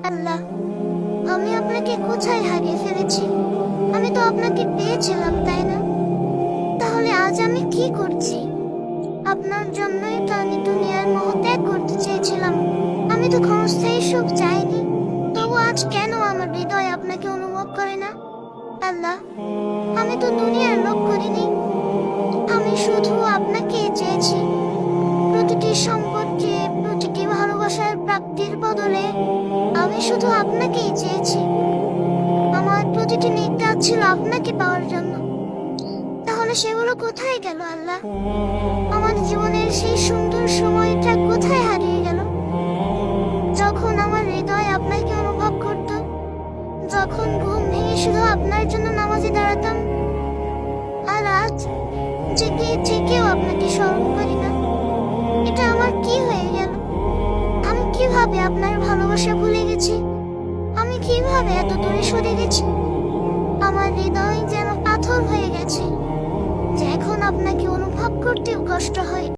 আল্লাহ, আমি আপনাকে কোথায় হারিয়ে ফেলেছি? আমি তো আপনাকে পেয়েছিলাম, তাই না? তাহলে আজ আমি কি করছি? আপনার জন্যই তো আমি দুনিয়ার মোহ ত্যাগ করতে চেয়েছিলাম। আমি তো ক্ষণস্থায়ী সুখ চাইনি। তবু আজ কেন আমার হৃদয় আপনাকে অনুভব করে না? আল্লাহ, আমি তো দুনিয়ার লোভ করিনি। আমি শুধু আপনাকে চেয়েছি। প্রতিটি সম্পদকে, প্রতিটি ভালোবাসার প্রাপ্তির বদলে আমি শুধু আপনাকেই চেয়েছি। আমার প্রতিটি নির্দেশ ছিল আপনাকে পাওয়ার জন্য। তাহলে সেগুলো কোথায় গেল আল্লাহ? আমার জীবনের সেই সুন্দর সময়টা কোথায় হারিয়ে গেল? যখন আমার হৃদয় আপনাকে অনুভব করত, যখন ঘুম ভেঙে শুধু আপনার জন্য নামাজে দাঁড়াতাম। আর আজ জেগে থেকেও আপনাকে স্মরণ করি না। এটা আমার কি হয়ে গেল? আমি কিভাবে আপনার ভালোবাসা ভুলে গেছি? আমি কিভাবে এত দূরে সরে গেছি? আমার হৃদয় যেন পাথর হয়ে গেছে, যে এখন আপনাকে অনুভব করতেও কষ্ট হয়।